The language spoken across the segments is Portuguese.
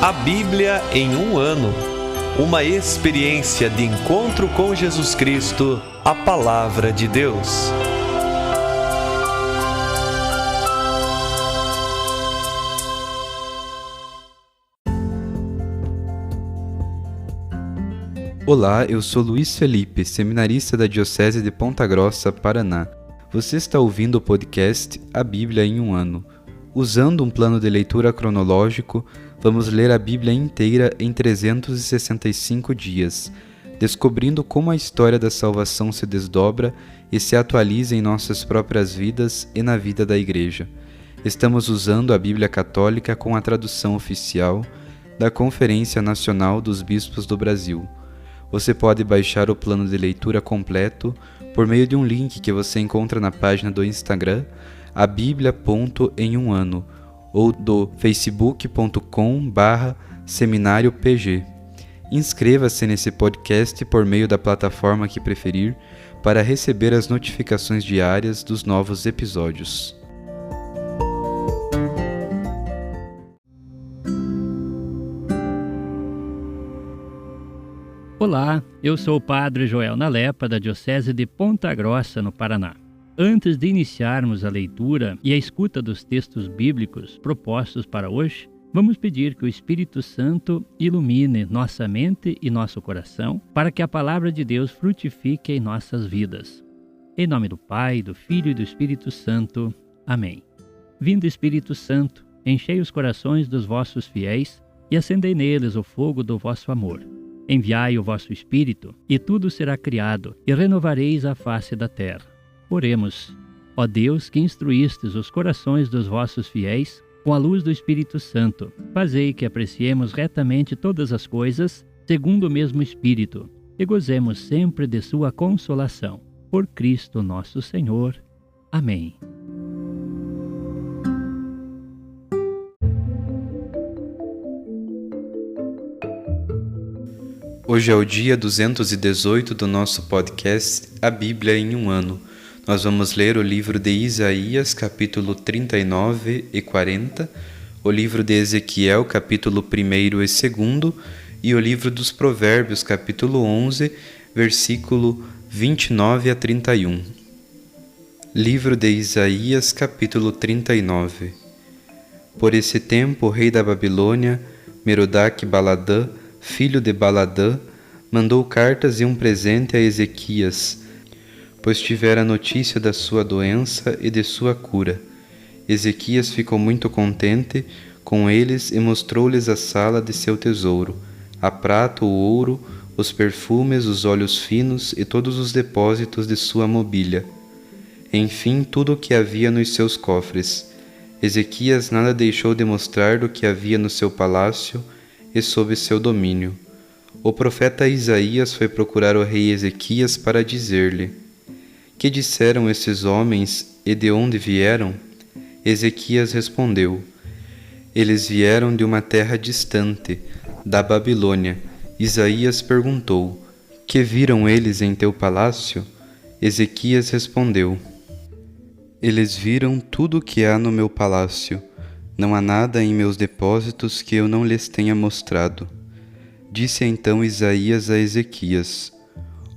A Bíblia em um ano. Uma experiência de encontro com Jesus Cristo, a Palavra de Deus. Olá, eu sou Luiz Felipe, seminarista da Diocese de Ponta Grossa, Paraná. Você está ouvindo o podcast A Bíblia em um ano. Usando um plano de leitura cronológico, vamos ler a Bíblia inteira em 365 dias, descobrindo como a história da salvação se desdobra e se atualiza em nossas próprias vidas e na vida da Igreja. Estamos usando a Bíblia Católica com a tradução oficial da Conferência Nacional dos Bispos do Brasil. Você pode baixar o plano de leitura completo por meio de um link que você encontra na página do Instagram, abiblia.emuano, ou do facebook.com/seminariopg. Inscreva-se nesse podcast por meio da plataforma que preferir para receber as notificações diárias dos novos episódios. Olá, eu sou o Padre Joel Nalepa, da Diocese de Ponta Grossa, no Paraná. Antes de iniciarmos a leitura e a escuta dos textos bíblicos propostos para hoje, vamos pedir que o Espírito Santo ilumine nossa mente e nosso coração para que a Palavra de Deus frutifique em nossas vidas. Em nome do Pai, do Filho e do Espírito Santo. Amém. Vindo Espírito Santo, enchei os corações dos vossos fiéis e acendei neles o fogo do vosso amor. Enviai o vosso Espírito, e tudo será criado, e renovareis a face da terra. Oremos. Ó Deus, que instruístes os corações dos vossos fiéis, com a luz do Espírito Santo, fazei que apreciemos retamente todas as coisas, segundo o mesmo Espírito, e gozemos sempre de sua consolação. Por Cristo nosso Senhor. Amém. Hoje é o dia 218 do nosso podcast A Bíblia em um ano. Nós vamos ler o livro de Isaías, capítulo 39 e 40, o livro de Ezequiel, capítulo 1 e 2, e o livro dos Provérbios, capítulo 11, versículo 29 a 31. Livro de Isaías, capítulo 39. Por esse tempo, o rei da Babilônia, Merodach-Baladã, filho de Baladã, mandou cartas e um presente a Ezequias, pois tivera notícia da sua doença e de sua cura. Ezequias ficou muito contente com eles e mostrou-lhes a sala de seu tesouro, a prata, o ouro, os perfumes, os óleos finos e todos os depósitos de sua mobília. Enfim, tudo o que havia nos seus cofres. Ezequias nada deixou de mostrar do que havia no seu palácio e sob seu domínio. O profeta Isaías foi procurar o rei Ezequias para dizer-lhe: que disseram esses homens e de onde vieram? Ezequias respondeu: eles vieram de uma terra distante, da Babilônia. Isaías perguntou: que viram eles em teu palácio? Ezequias respondeu: eles viram tudo o que há no meu palácio. Não há nada em meus depósitos que eu não lhes tenha mostrado. Disse então Isaías a Ezequias: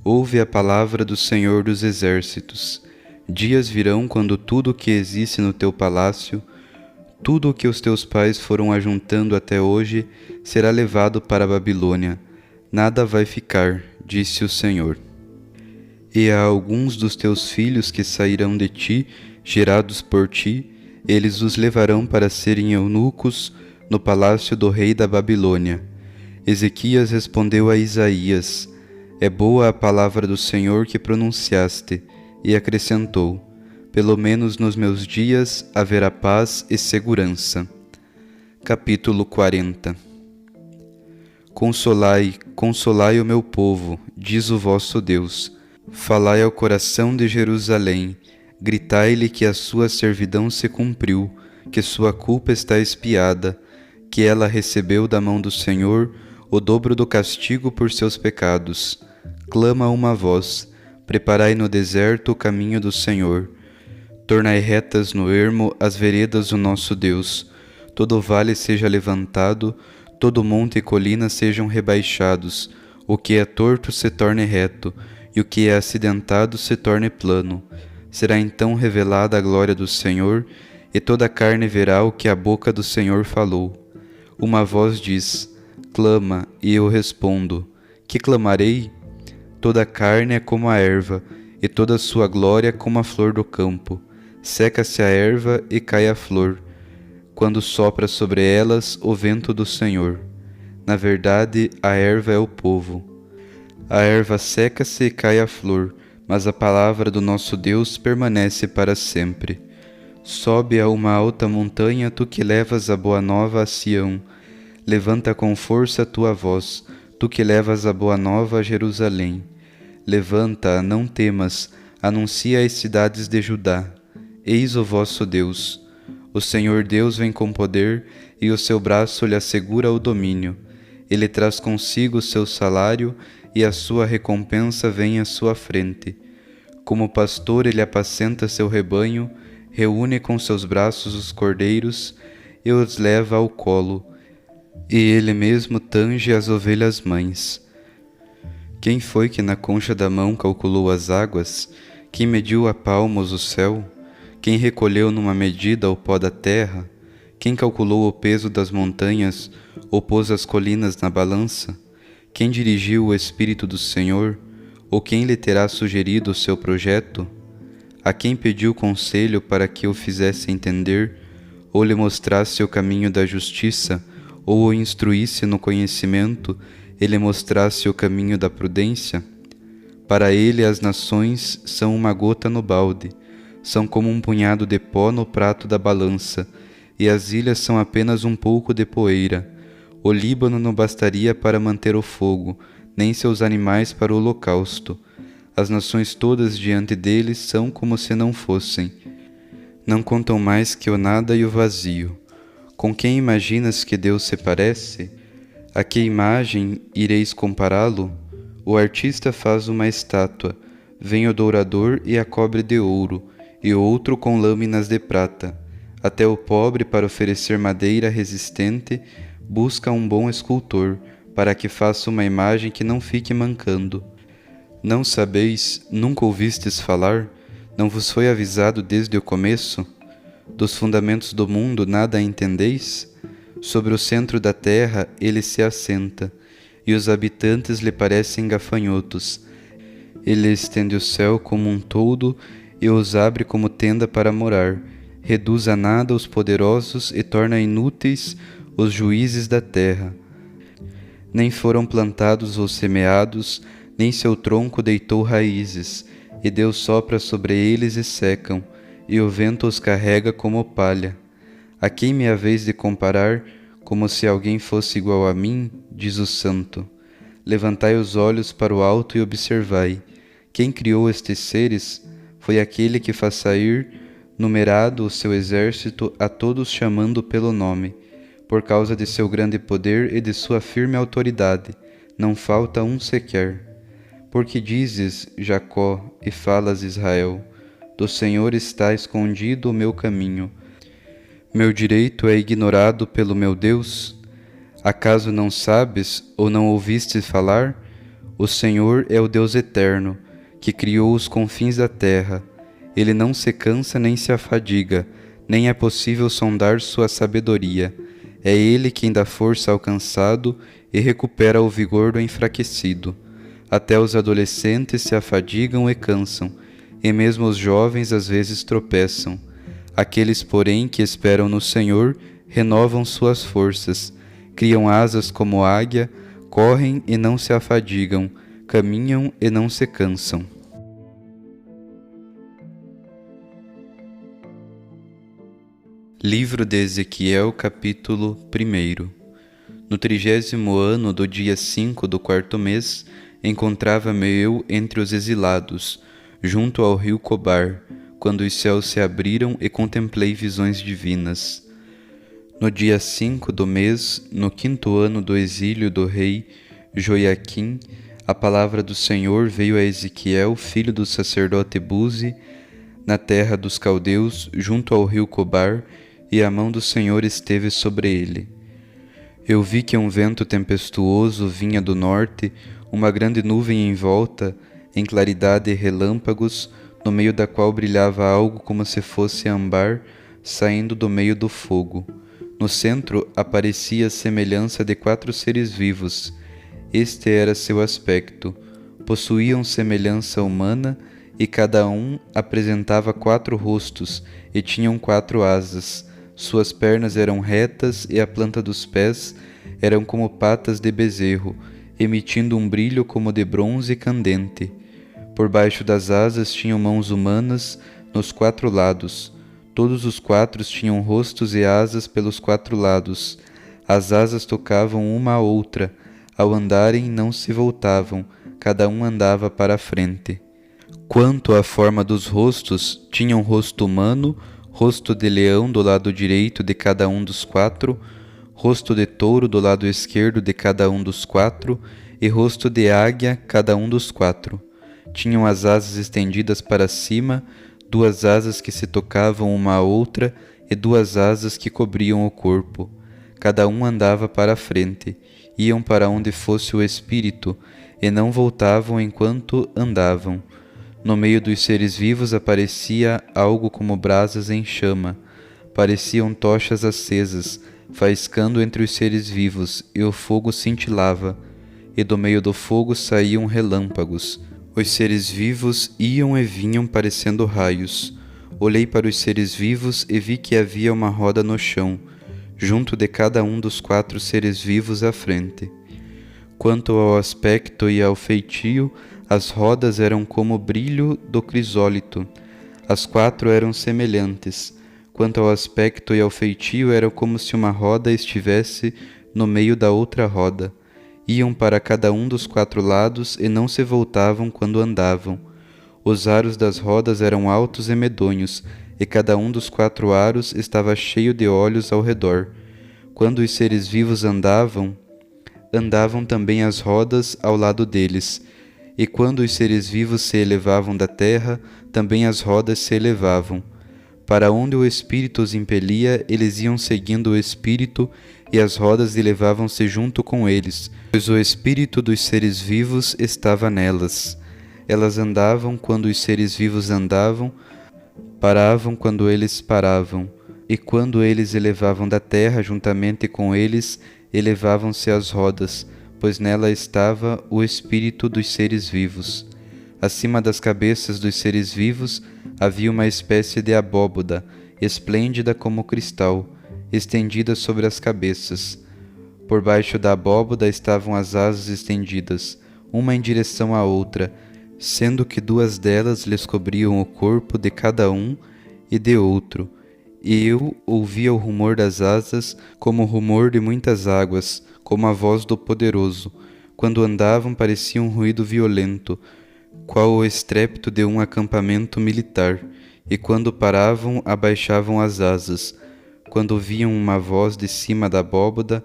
ouve a palavra do Senhor dos Exércitos. Dias virão quando tudo o que existe no teu palácio, tudo o que os teus pais foram ajuntando até hoje, será levado para a Babilônia. Nada vai ficar, disse o Senhor. E há alguns dos teus filhos que sairão de ti, gerados por ti, eles os levarão para serem eunucos no palácio do rei da Babilônia. Ezequias respondeu a Isaías: é boa a palavra do Senhor que pronunciaste, e acrescentou: pelo menos nos meus dias haverá paz e segurança. Capítulo 40. Consolai, consolai o meu povo, diz o vosso Deus. Falai ao coração de Jerusalém, gritai-lhe que a sua servidão se cumpriu, que sua culpa está expiada, que ela recebeu da mão do Senhor o dobro do castigo por seus pecados. Clama uma voz: preparai no deserto o caminho do Senhor. Tornai retas no ermo as veredas do nosso Deus. Todo vale seja levantado, Todo monte e colina sejam rebaixados, o que é torto se torne reto, e o que é acidentado se torne plano. Será então revelada a glória do Senhor, e toda a carne verá o que a boca do Senhor falou. Uma voz diz: clama, e eu respondo: que clamarei? Toda a carne é como a erva, e toda a sua glória como a flor do campo. Seca-se a erva e cai a flor, quando sopra sobre elas o vento do Senhor. Na verdade, a erva é o povo. A erva seca-se e cai a flor, mas a palavra do nosso Deus permanece para sempre. Sobe a uma alta montanha, tu que levas a boa nova a Sião. Levanta com força a tua voz, tu que levas a boa nova a Jerusalém. Levanta, não temas, anuncia às cidades de Judá. Eis o vosso Deus. O Senhor Deus vem com poder, e o seu braço lhe assegura o domínio. Ele traz consigo o seu salário, e a sua recompensa vem à sua frente. Como pastor ele apacenta seu rebanho, reúne com seus braços os cordeiros e os leva ao colo, e ele mesmo tange as ovelhas mães. Quem foi que na concha da mão calculou as águas? Quem mediu a palmos o céu? Quem recolheu numa medida o pó da terra? Quem calculou o peso das montanhas, ou pôs as colinas na balança? Quem dirigiu o Espírito do Senhor? Ou quem lhe terá sugerido o seu projeto? A quem pediu conselho para que o fizesse entender, ou lhe mostrasse o caminho da justiça, ou o instruísse no conhecimento, e lhe mostrasse o caminho da prudência? Para ele as nações são uma gota no balde, são como um punhado de pó no prato da balança, e as ilhas são apenas um pouco de poeira. O Líbano não bastaria para manter o fogo, nem seus animais para o holocausto. As nações todas diante deles são como se não fossem. Não contam mais que o nada e o vazio. Com quem imaginas que Deus se parece? A que imagem ireis compará-lo? O artista faz uma estátua, vem o dourador e a cobre de ouro, e outro com lâminas de prata. Até o pobre, para oferecer madeira resistente, busca um bom escultor, para que faça uma imagem que não fique mancando. Não sabeis, nunca ouvistes falar? Não vos foi avisado desde o começo? Dos fundamentos do mundo nada entendeis? Sobre o centro da terra ele se assenta, e os habitantes lhe parecem gafanhotos. Ele estende o céu como um toldo e os abre como tenda para morar, reduz a nada os poderosos e torna inúteis os juízes da terra. Nem foram plantados ou semeados, nem seu tronco deitou raízes, e Deus sopra sobre eles e secam, e o vento os carrega como palha. A quem me haveis de comparar, como se alguém fosse igual a mim, diz o Santo. Levantai os olhos para o alto e observai. Quem criou estes seres? Foi aquele que faz sair, numerado o seu exército, a todos chamando pelo nome. Por causa de seu grande poder e de sua firme autoridade, não falta um sequer. Porque dizes, Jacó, e falas, Israel, do Senhor está escondido o meu caminho. Meu direito é ignorado pelo meu Deus? Acaso não sabes ou não ouviste falar? O Senhor é o Deus eterno, que criou os confins da terra. Ele não se cansa nem se afadiga, nem é possível sondar sua sabedoria. É Ele quem dá força ao cansado e recupera o vigor do enfraquecido. Até os adolescentes se afadigam e cansam, e mesmo os jovens às vezes tropeçam. Aqueles, porém, que esperam no Senhor, renovam suas forças, criam asas como águia, correm e não se afadigam, caminham e não se cansam. Livro de Ezequiel, capítulo 1. No 30º ano do dia 5 do 4º mês, encontrava-me eu entre os exilados, junto ao rio Cobar, quando os céus se abriram e contemplei visões divinas. No dia 5 do mês, no 5º ano do exílio do rei Joiaquim, a palavra do Senhor veio a Ezequiel, filho do sacerdote Buzi, na terra dos caldeus, junto ao rio Cobar, e a mão do Senhor esteve sobre ele. Eu vi que um vento tempestuoso vinha do norte, uma grande nuvem em volta, em claridade e relâmpagos, no meio da qual brilhava algo como se fosse âmbar, saindo do meio do fogo. No centro aparecia a semelhança de 4 seres vivos. Este era seu aspecto. Possuíam semelhança humana, e cada um apresentava 4 rostos, e tinham 4 asas. Suas pernas eram retas, e a planta dos pés eram como patas de bezerro, emitindo um brilho como de bronze candente. Por baixo das asas tinham mãos humanas nos 4 lados. Todos os 4 tinham rostos e asas pelos 4 lados. As asas tocavam uma à outra. Ao andarem, não se voltavam. Cada um andava para a frente. Quanto à forma dos rostos, tinham rosto humano, rosto de leão do lado direito de cada um dos 4, rosto de touro do lado esquerdo de cada um dos 4, e rosto de águia cada um dos 4. Tinham as asas estendidas para cima, 2 asas que se tocavam uma à outra, e 2 asas que cobriam o corpo. Cada um andava para a frente, iam para onde fosse o espírito, e não voltavam enquanto andavam. No meio dos seres vivos aparecia algo como brasas em chama. Pareciam tochas acesas, faiscando entre os seres vivos, e o fogo cintilava, e do meio do fogo saíam relâmpagos. Os seres vivos iam e vinham parecendo raios. Olhei para os seres vivos e vi que havia uma roda no chão, junto de cada um dos 4 seres vivos à frente. Quanto ao aspecto e ao feitio, as rodas eram como o brilho do crisólito. As 4 eram semelhantes. Quanto ao aspecto e ao feitio, era como se uma roda estivesse no meio da outra roda. Iam para cada um dos 4 lados e não se voltavam quando andavam. Os aros das rodas eram altos e medonhos, e cada um dos 4 aros estava cheio de olhos ao redor. Quando os seres vivos andavam também as rodas ao lado deles. E quando os seres vivos se elevavam da terra, também as rodas se elevavam. Para onde o Espírito os impelia, eles iam seguindo o Espírito, e as rodas elevavam-se junto com eles, pois o Espírito dos seres vivos estava nelas. Elas andavam quando os seres vivos andavam, paravam quando eles paravam, e quando eles elevavam da terra juntamente com eles, elevavam-se as rodas, pois nela estava o Espírito dos seres vivos. Acima das cabeças dos seres vivos havia uma espécie de abóboda, esplêndida como cristal, estendida sobre as cabeças. Por baixo da abóboda estavam as asas estendidas, uma em direção à outra, sendo que 2 delas lhes cobriam o corpo de cada um e de outro. E eu ouvia o rumor das asas como o rumor de muitas águas, como a voz do poderoso. Quando andavam parecia um ruído violento, qual o estrépito de um acampamento militar, e quando paravam abaixavam as asas. Quando ouviam uma voz de cima da abóboda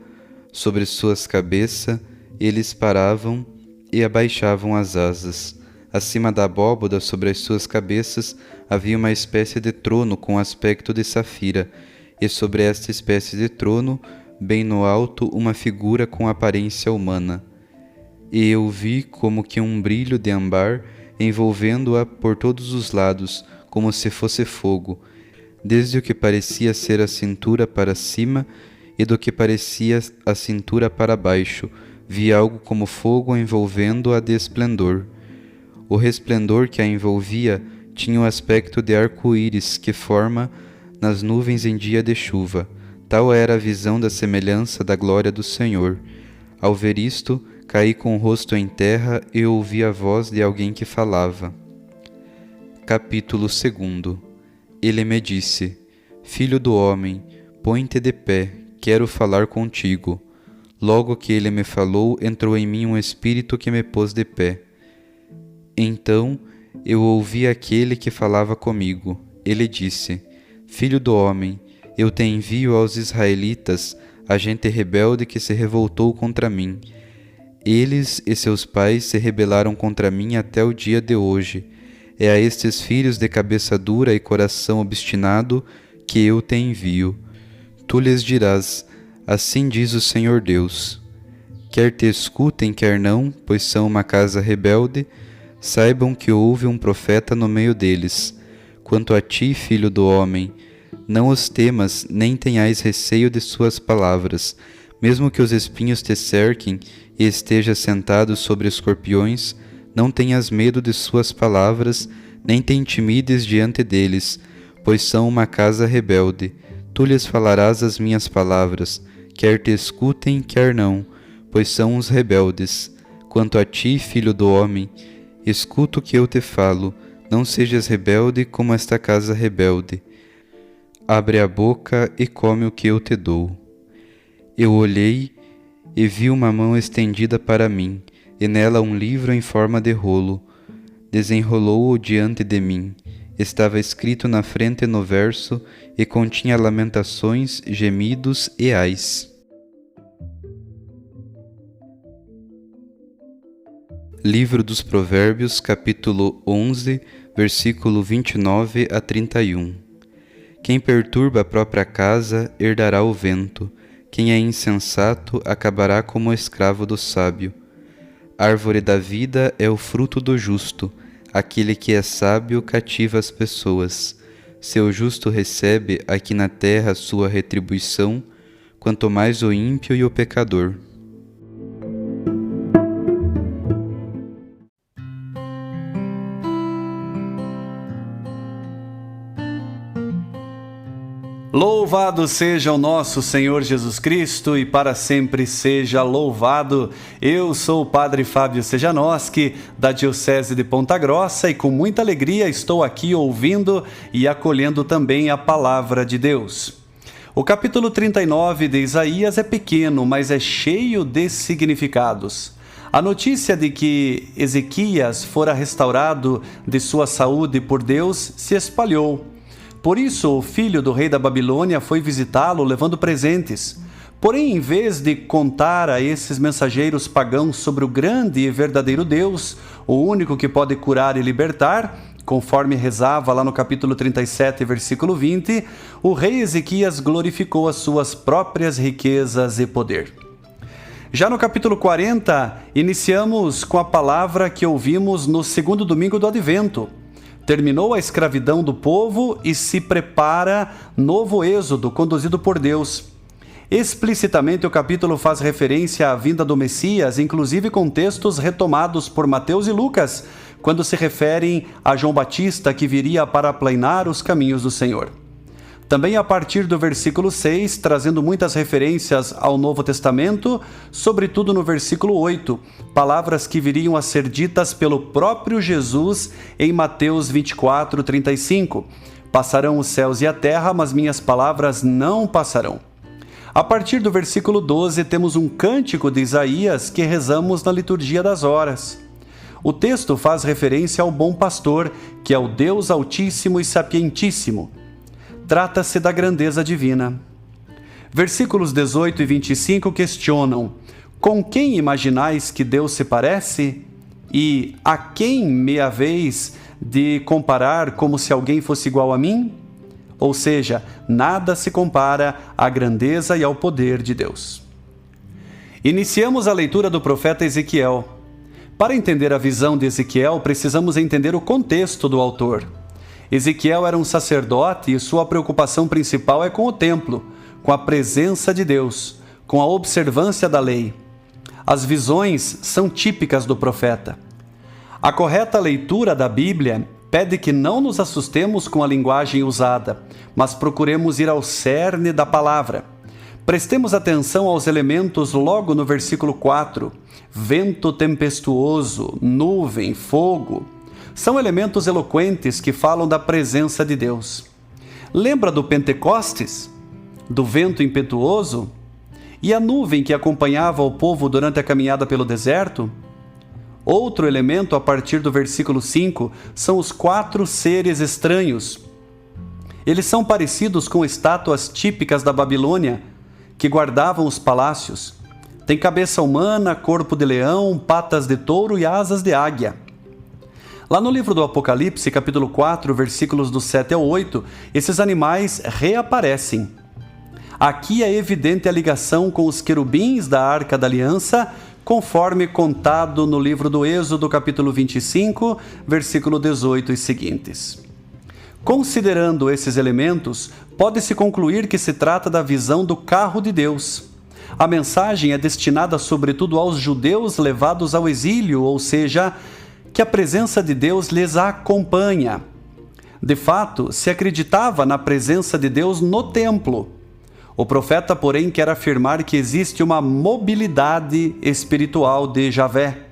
sobre suas cabeças, eles paravam e abaixavam as asas. Acima da abóboda, sobre as suas cabeças, havia uma espécie de trono com aspecto de safira, e sobre esta espécie de trono, bem no alto, uma figura com aparência humana. E eu vi como que um brilho de âmbar, envolvendo-a por todos os lados, como se fosse fogo, desde o que parecia ser a cintura para cima e do que parecia a cintura para baixo, vi algo como fogo envolvendo-a de esplendor. O resplendor que a envolvia tinha o aspecto de arco-íris que forma nas nuvens em dia de chuva. Tal era a visão da semelhança da glória do Senhor. Ao ver isto, caí com o rosto em terra e ouvi a voz de alguém que falava. Capítulo 2. Ele me disse: Filho do homem, põe-te de pé, quero falar contigo. Logo que ele me falou, entrou em mim um espírito que me pôs de pé. Então eu ouvi aquele que falava comigo. Ele disse: Filho do homem, eu te envio aos israelitas, a gente rebelde que se revoltou contra mim. Eles e seus pais se rebelaram contra mim até o dia de hoje. É a estes filhos de cabeça dura e coração obstinado que eu te envio. Tu lhes dirás: Assim diz o Senhor Deus: quer te escutem, quer não, pois são uma casa rebelde, saibam que houve um profeta no meio deles. Quanto a ti, filho do homem, não os temas, nem tenhais receio de suas palavras. Mesmo que os espinhos te cerquem e estejas sentado sobre escorpiões, não tenhas medo de suas palavras, nem te intimides diante deles, pois são uma casa rebelde. Tu lhes falarás as minhas palavras, quer te escutem, quer não, pois são os rebeldes. Quanto a ti, filho do homem, escuta o que eu te falo, não sejas rebelde como esta casa rebelde. Abre a boca e come o que eu te dou. Eu olhei e vi uma mão estendida para mim, e nela um livro em forma de rolo. Desenrolou-o diante de mim. Estava escrito na frente no verso, e continha lamentações, gemidos e ais. Livro dos Provérbios, capítulo 11, versículo 29 a 31. Quem perturba a própria casa herdará o vento. Quem é insensato acabará como escravo do sábio. Árvore da vida é o fruto do justo. Aquele que é sábio cativa as pessoas. Seu justo recebe aqui na terra sua retribuição, quanto mais o ímpio e o pecador. Louvado seja o nosso Senhor Jesus Cristo e para sempre seja louvado. Eu sou o Padre Fábio Sejanoski, da Diocese de Ponta Grossa, e com muita alegria estou aqui ouvindo e acolhendo também a Palavra de Deus. O capítulo 39 de Isaías é pequeno, mas é cheio de significados. A notícia de que Ezequias fora restaurado de sua saúde por Deus se espalhou. Por isso, o filho do rei da Babilônia foi visitá-lo levando presentes. Porém, em vez de contar a esses mensageiros pagãos sobre o grande e verdadeiro Deus, o único que pode curar e libertar, conforme rezava lá no capítulo 37, versículo 20, o rei Ezequias glorificou as suas próprias riquezas e poder. Já no capítulo 40, iniciamos com a palavra que ouvimos no segundo domingo do Advento. Terminou a escravidão do povo e se prepara novo êxodo conduzido por Deus. Explicitamente o capítulo faz referência à vinda do Messias, inclusive com textos retomados por Mateus e Lucas, quando se referem a João Batista que viria para aplanar os caminhos do Senhor. Também a partir do versículo 6, trazendo muitas referências ao Novo Testamento, sobretudo no versículo 8, palavras que viriam a ser ditas pelo próprio Jesus em Mateus 24, 35. Passarão os céus e a terra, mas minhas palavras não passarão. A partir do versículo 12, temos um cântico de Isaías que rezamos na liturgia das horas. O texto faz referência ao bom pastor, que é o Deus Altíssimo e Sapientíssimo. Trata-se da grandeza divina. Versículos 18 e 25 questionam: com quem imaginais que Deus se parece? E a quem me haveis de comparar como se alguém fosse igual a mim? Ou seja, nada se compara à grandeza e ao poder de Deus. Iniciamos a leitura do profeta Ezequiel. Para entender a visão de Ezequiel, precisamos entender o contexto do autor. Ezequiel era um sacerdote e sua preocupação principal é com o templo, com a presença de Deus, com a observância da lei. As visões são típicas do profeta. A correta leitura da Bíblia pede que não nos assustemos com a linguagem usada, mas procuremos ir ao cerne da palavra. Prestemos atenção aos elementos logo no versículo 4. Vento tempestuoso, nuvem, fogo. São elementos eloquentes que falam da presença de Deus. Lembra do Pentecostes? Do vento impetuoso? E a nuvem que acompanhava o povo durante a caminhada pelo deserto? Outro elemento, a partir do versículo 5, são os 4 seres estranhos. Eles são parecidos com estátuas típicas da Babilônia, que guardavam os palácios. Tem cabeça humana, corpo de leão, patas de touro e asas de águia. Lá no livro do Apocalipse, capítulo 4, versículos do 7 ao 8, esses animais reaparecem. Aqui é evidente a ligação com os querubins da Arca da Aliança, conforme contado no livro do Êxodo, capítulo 25, versículo 18 e seguintes. Considerando esses elementos, pode-se concluir que se trata da visão do carro de Deus. A mensagem é destinada sobretudo aos judeus levados ao exílio, ou seja, que a presença de Deus lhes acompanha. De fato, se acreditava na presença de Deus no templo. O profeta, porém, quer afirmar que existe uma mobilidade espiritual de Javé,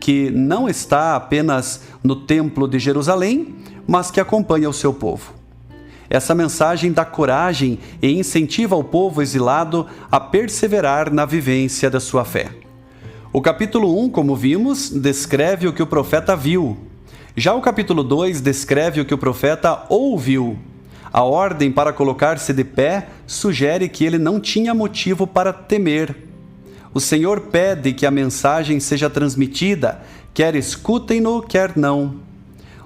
que não está apenas no templo de Jerusalém, mas que acompanha o seu povo. Essa mensagem dá coragem e incentiva o povo exilado a perseverar na vivência da sua fé. O capítulo 1, como vimos, descreve o que o profeta viu. Já o capítulo 2 descreve o que o profeta ouviu. A ordem para colocar-se de pé sugere que ele não tinha motivo para temer. O Senhor pede que a mensagem seja transmitida, quer escutem-no, quer não.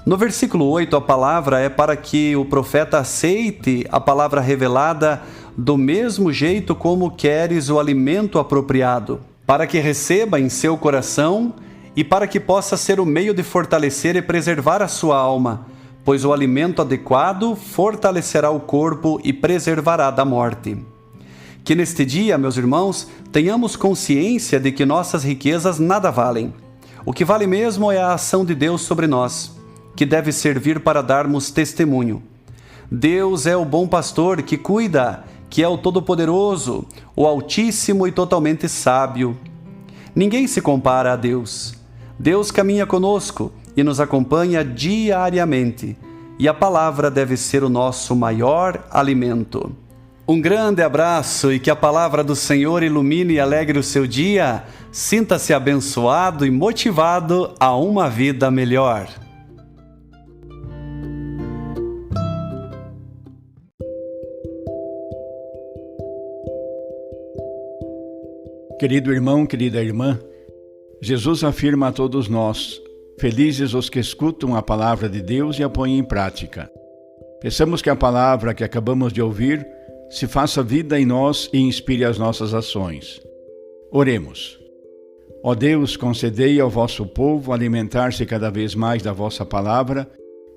No versículo 8, a palavra é para que o profeta aceite a palavra revelada do mesmo jeito como queres o alimento apropriado, para que receba em seu coração e para que possa ser o meio de fortalecer e preservar a sua alma, pois o alimento adequado fortalecerá o corpo e preservará da morte. Que neste dia, meus irmãos, tenhamos consciência de que nossas riquezas nada valem. O que vale mesmo é a ação de Deus sobre nós, que deve servir para darmos testemunho. Deus é o bom pastor que cuida, que é o Todo-Poderoso, o Altíssimo e totalmente sábio. Ninguém se compara a Deus. Deus caminha conosco e nos acompanha diariamente, e a palavra deve ser o nosso maior alimento. Um grande abraço e que a palavra do Senhor ilumine e alegre o seu dia. Sinta-se abençoado e motivado a uma vida melhor. Querido irmão, querida irmã, Jesus afirma a todos nós: felizes os que escutam a palavra de Deus e a põem em prática. Peçamos que a palavra que acabamos de ouvir se faça vida em nós e inspire as nossas ações. Oremos. Ó Deus, concedei ao vosso povo alimentar-se cada vez mais da vossa palavra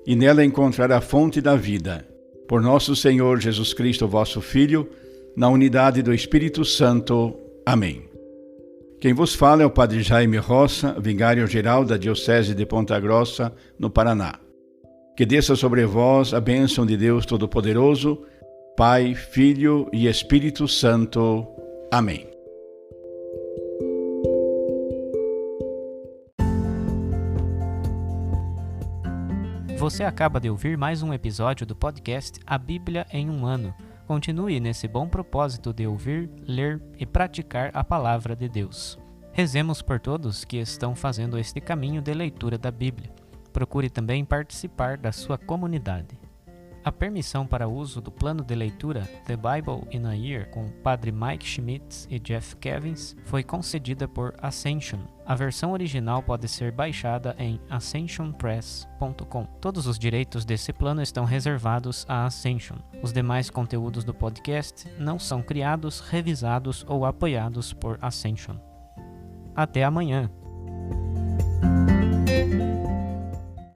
e nela encontrar a fonte da vida. Por nosso Senhor Jesus Cristo, vosso Filho, na unidade do Espírito Santo. Amém. Quem vos fala é o Padre Jaime Roça, vigário-geral da Diocese de Ponta Grossa, no Paraná. Que desça sobre vós a bênção de Deus Todo-Poderoso, Pai, Filho e Espírito Santo. Amém. Você acaba de ouvir mais um episódio do podcast A Bíblia em um Ano. Continue nesse bom propósito de ouvir, ler e praticar a Palavra de Deus. Rezemos por todos que estão fazendo este caminho de leitura da Bíblia. Procure também participar da sua comunidade. A permissão para uso do plano de leitura The Bible in a Year com Padre Mike Schmitz e Jeff Kevins foi concedida por Ascension. A versão original pode ser baixada em ascensionpress.com. Todos os direitos desse plano estão reservados à Ascension. Os demais conteúdos do podcast não são criados, revisados ou apoiados por Ascension. Até amanhã!